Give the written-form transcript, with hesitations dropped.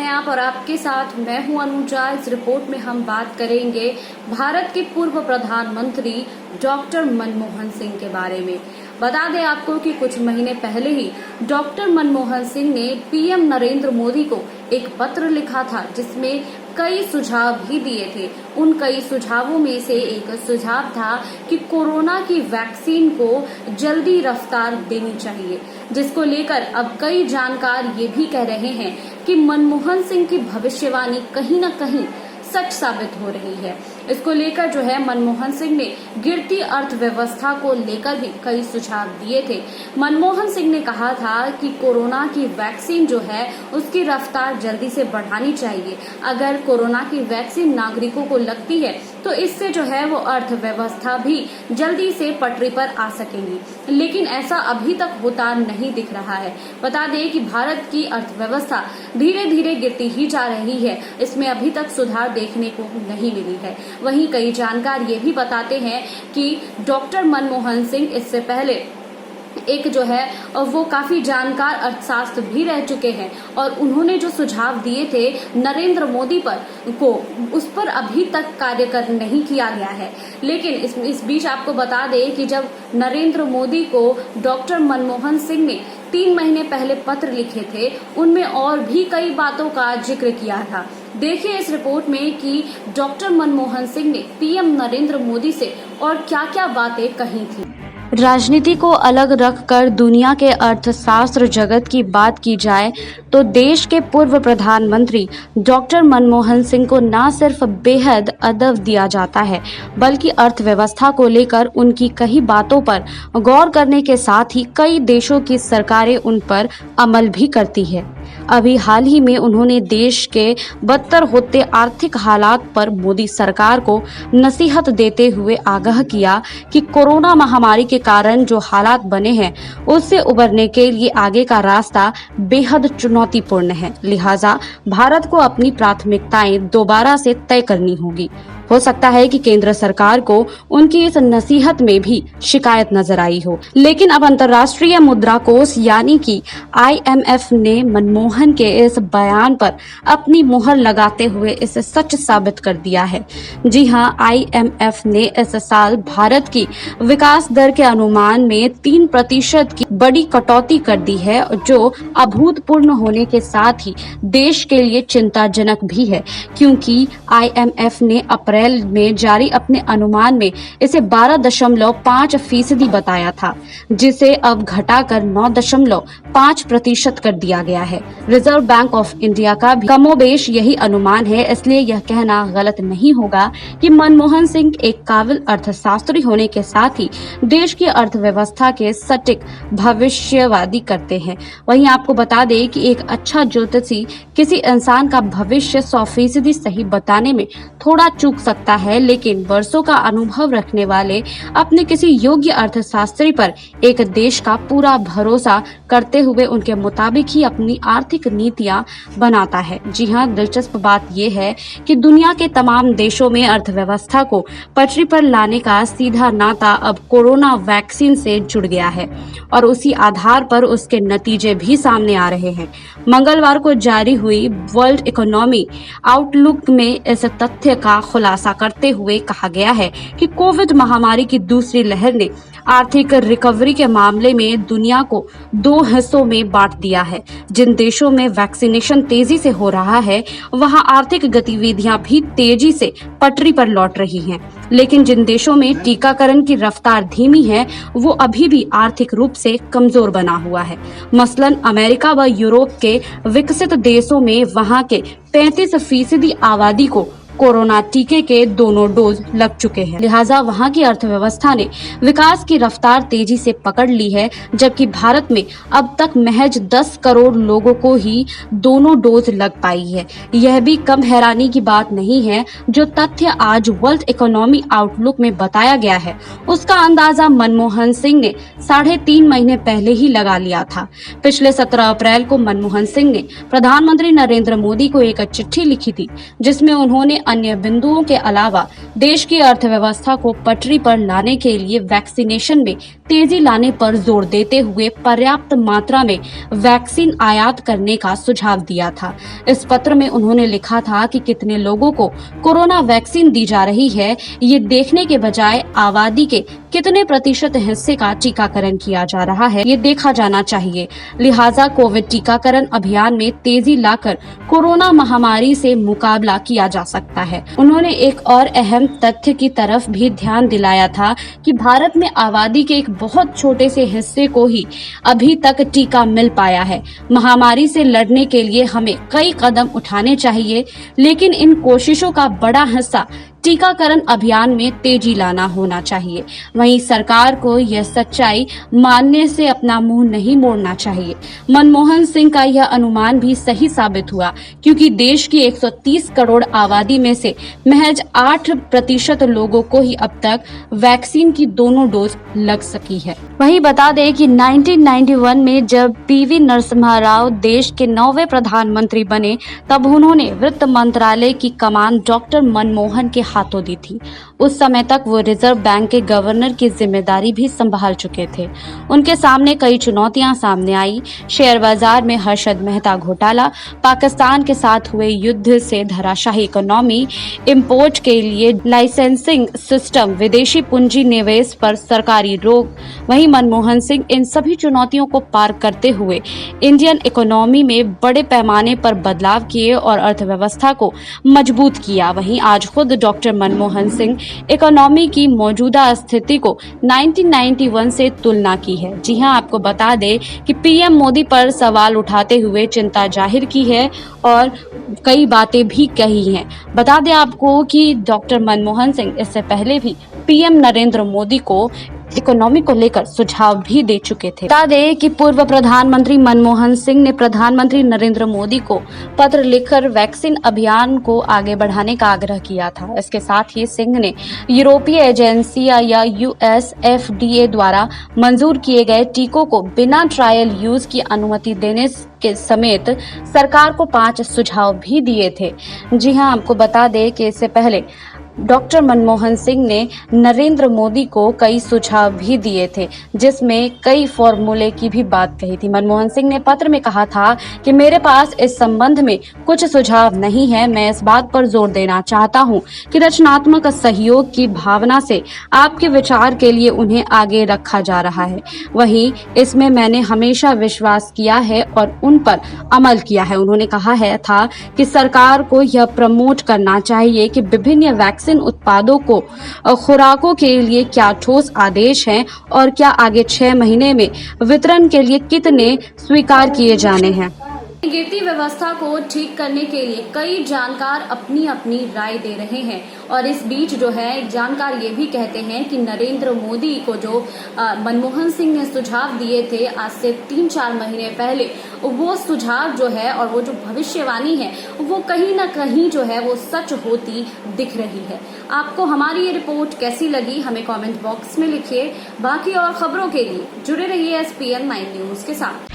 हैं आप और आपके साथ मैं हूं अनुजा। इस रिपोर्ट में हम बात करेंगे भारत के पूर्व प्रधानमंत्री डॉक्टर मनमोहन सिंह के बारे में। बता दें आपको कि कुछ महीने पहले ही डॉक्टर मनमोहन सिंह ने पीएम नरेंद्र मोदी को एक पत्र लिखा था, जिसमें कई सुझाव भी दिए थे। उन कई सुझावों में से एक सुझाव था कि कोरोना की वैक्सीन को जल्दी रफ्तार देनी चाहिए, जिसको लेकर अब कई जानकार ये भी कह रहे हैं कि मनमोहन सिंह की भविष्यवाणी कहीं न कहीं सच साबित हो रही है। इसको लेकर जो है मनमोहन सिंह ने गिरती अर्थव्यवस्था को लेकर भी कई सुझाव दिए थे। मनमोहन सिंह ने कहा था कि कोरोना की वैक्सीन जो है उसकी रफ्तार जल्दी से बढ़ानी चाहिए। अगर कोरोना की वैक्सीन नागरिकों को लगती है तो इससे जो है वो अर्थव्यवस्था भी जल्दी से पटरी पर आ सकेंगी, लेकिन ऐसा अभी तक होता नहीं दिख रहा है। बता दें कि भारत की अर्थव्यवस्था धीरे धीरे गिरती ही जा रही है, इसमें अभी तक सुधार देखने को नहीं मिली है। वहीं कई जानकार ये भी बताते हैं कि डॉक्टर मनमोहन सिंह इससे पहले एक जो है वो काफी जानकार अर्थशास्त्र भी रह चुके हैं और उन्होंने जो सुझाव दिए थे नरेंद्र मोदी को उस पर अभी तक कार्य नहीं किया गया है। लेकिन इस बीच आपको बता दें कि जब नरेंद्र मोदी को डॉक्टर मनमोहन सिंह ने 3 महीने पहले पत्र लिखे थे, उनमें और भी कई बातों का जिक्र किया था। देखिए इस रिपोर्ट में कि डॉक्टर मनमोहन सिंह ने पीएम नरेंद्र मोदी से और क्या-क्या बातें कही थी। राजनीति को अलग रखकर दुनिया के अर्थशास्त्र जगत की बात की जाए तो देश के पूर्व प्रधानमंत्री डॉक्टर मनमोहन सिंह को न सिर्फ बेहद अदब दिया जाता है, बल्कि अर्थव्यवस्था को लेकर उनकी कई बातों पर गौर करने के साथ ही कई देशों की सरकारें उन पर अमल भी करती है। अभी हाल ही में उन्होंने देश के बदतर होते आर्थिक हालात पर मोदी सरकार को नसीहत देते हुए आगाह किया कि कोरोना महामारी के कारण जो हालात बने हैं उससे उबरने के लिए आगे का रास्ता बेहद चुनौतीपूर्ण है। लिहाजा भारत को अपनी प्राथमिकताएं दोबारा से तय करनी होगी। हो सकता है कि केंद्र सरकार को उनकी इस नसीहत में भी शिकायत नजर आई हो, लेकिन अब अंतर्राष्ट्रीय मुद्रा कोष यानी कि IMF ने मनमोहन के इस बयान पर अपनी मुहर लगाते हुए इसे सच साबित कर दिया है। जी हां, IMF ने इस साल भारत की विकास दर के अनुमान में 3% की बड़ी कटौती कर दी है, जो अभूतपूर्व होने के साथ ही देश के लिए चिंताजनक भी है, क्योंकि IMF ने अप्रैल में जारी अपने अनुमान में इसे 12.5% बताया था, जिसे अब घटाकर 9.5% कर दिया गया है। रिजर्व बैंक ऑफ इंडिया का भी कमोबेश यही अनुमान है, इसलिए यह कहना गलत नहीं होगा कि मनमोहन सिंह एक काबिल अर्थशास्त्री होने के साथ ही देश की अर्थव्यवस्था के सटीक भविष्यवादी करते हैं। वहीं आपको बता दें कि एक अच्छा ज्योतिषी किसी इंसान का भविष्य 100% सही बताने में थोड़ा चूक सकता है, लेकिन वर्षों का अनुभव रखने वाले अपने किसी योग्य अर्थशास्त्री पर एक देश का पूरा भरोसा करते हुए उनके मुताबिक ही अपनी आर्थिक नीतियां बनाता है। जी हां, दिलचस्प बात यह है कि दुनिया के तमाम देशों में अर्थव्यवस्था को पटरी पर लाने का सीधा नाता अब कोरोना वैक्सीन से जुड़ गया है और उसी आधार पर उसके नतीजे भी सामने आ रहे हैं। मंगलवार को जारी हुई वर्ल्ड इकोनॉमी आउटलुक में इस तथ्य का खुलासा करते हुए कहा गया है कि कोविड महामारी की दूसरी लहर ने आर्थिक रिकवरी के मामले में दुनिया को 2 हिस्सों में बांट दिया है। जिन देशों में वैक्सीनेशन तेजी से हो रहा है, वहां आर्थिक गतिविधियां भी तेजी से पटरी पर लौट रही हैं, लेकिन जिन देशों में टीकाकरण की रफ्तार धीमी है, वो अभी भी आर्थिक रूप से कमजोर बना हुआ है। मसलन अमेरिका व यूरोप के विकसित देशों में वहां के 35% आबादी को कोरोना टीके के दोनों डोज लग चुके हैं। लिहाजा वहां की अर्थव्यवस्था ने विकास की रफ्तार तेजी से पकड़ ली है, जबकि भारत में अब तक महज 10 करोड़ लोगों को ही दोनों डोज लग पाई है। यह भी कम हैरानी की बात नहीं है। जो तथ्य आज वर्ल्ड इकोनॉमी आउटलुक में बताया गया है, उसका अंदाजा मनमोहन सिंह ने 3.5 महीने पहले ही लगा लिया था। पिछले 17 अप्रैल को मनमोहन सिंह ने प्रधानमंत्री नरेंद्र मोदी को एक चिट्ठी लिखी थी, जिसमें उन्होंने अन्य बिंदुओं के अलावा देश की अर्थव्यवस्था को पटरी पर लाने के लिए वैक्सीनेशन में तेजी लाने पर जोर देते हुए पर्याप्त मात्रा में वैक्सीन आयात करने का सुझाव दिया था। इस पत्र में उन्होंने लिखा था कि कितने लोगों को कोरोना वैक्सीन दी जा रही है, ये देखने के बजाय आबादी के कितने प्रतिशत हिस्से का टीकाकरण किया जा रहा है, ये देखा जाना चाहिए। लिहाजा कोविड टीकाकरण अभियान में तेजी लाकर कोरोना महामारी से मुकाबला किया जा सकता है। उन्होंने एक और अहम तथ्य की तरफ भी ध्यान दिलाया था कि भारत में आबादी के एक बहुत छोटे से हिस्से को ही अभी तक टीका मिल पाया है। महामारी से लड़ने के लिए हमें कई कदम उठाने चाहिए, लेकिन इन कोशिशों का बड़ा हिस्सा टीकाकरण अभियान में तेजी लाना होना चाहिए। वहीं सरकार को यह सच्चाई मानने से अपना मुंह नहीं मोड़ना चाहिए। मनमोहन सिंह का यह अनुमान भी सही साबित हुआ, क्योंकि देश की 130 करोड़ आबादी में से महज 8% लोगों को ही अब तक वैक्सीन की दोनों डोज लग सकी है। वहीं बता दें कि 1991 में जब पीवी नरसिम्हा राव देश के 9वें प्रधानमंत्री बने, तब उन्होंने वित्त मंत्रालय की कमान डॉक्टर मनमोहन के हाथों दी थी। उस समय तक वो रिजर्व बैंक के गवर्नर की जिम्मेदारी भी संभाल चुके थे। उनके सामने कई चुनौतियां सामने आई। शेयर बाजार में हर्षद मेहता घोटाला, पाकिस्तान के साथ हुए युद्ध से धराशायी इकोनॉमी, इंपोर्ट के लिए लाइसेंसिंग सिस्टम, विदेशी पूंजी निवेश पर सरकारी रोक। वहीं मनमोहन सिंह इन सभी चुनौतियों को पार करते हुए इंडियन इकोनॉमी में बड़े पैमाने पर बदलाव किए और अर्थव्यवस्था को मजबूत किया। वहीं आज खुद डॉक्टर मनमोहन सिंह इकोनॉमी की मौजूदा स्थिति को 1991 से तुलना की है। जी हां, आपको बता दें कि पीएम मोदी पर सवाल उठाते हुए चिंता जाहिर की है और कई बातें भी कही हैं। बता दें आपको कि डॉक्टर मनमोहन सिंह इससे पहले भी पीएम नरेंद्र मोदी को इकोनॉमी को लेकर सुझाव भी दे चुके थे। बता दें कि पूर्व प्रधानमंत्री मनमोहन सिंह ने प्रधानमंत्री नरेंद्र मोदी को पत्र लिखकर वैक्सीन अभियान को आगे बढ़ाने का आग्रह किया था। इसके साथ ही सिंह ने यूरोपीय एजेंसी या यूएस FDA द्वारा मंजूर किए गए टीकों को बिना ट्रायल यूज की अनुमति देने के समेत सरकार को 5 सुझाव भी दिए थे। जी हां, आपको बता दें कि इससे पहले डॉक्टर मनमोहन सिंह ने नरेंद्र मोदी को कई सुझाव भी दिए थे, जिसमें कई फॉर्मूले की भी बात कही थी। मनमोहन सिंह ने पत्र में कहा था कि मेरे पास इस संबंध में कुछ सुझाव नहीं है। मैं इस बात पर जोर देना चाहता हूं कि रचनात्मक सहयोग की भावना से आपके विचार के लिए उन्हें आगे रखा जा रहा है। वहीं इसमें मैंने हमेशा विश्वास किया है और उन पर अमल किया है। उन्होंने कहा है था कि सरकार को यह प्रमोट करना चाहिए कि विभिन्न वैक्सीन उत्पादों को खुराकों के लिए क्या ठोस आदेश हैं और क्या आगे 6 महीने में वितरण के लिए कितने स्वीकार किए जाने हैं। गिरती व्यवस्था को ठीक करने के लिए कई जानकार अपनी अपनी राय दे रहे हैं और इस बीच जो है एक जानकार ये भी कहते हैं कि नरेंद्र मोदी को जो मनमोहन सिंह ने सुझाव दिए थे आज से 3-4 महीने पहले, वो सुझाव जो है और वो जो भविष्यवाणी है वो कहीं ना कहीं जो है वो सच होती दिख रही है। आपको हमारी ये रिपोर्ट कैसी लगी हमें कमेंट बॉक्स में लिखिए। बाकी और खबरों के लिए जुड़े रहिए SPN 9 न्यूज के साथ।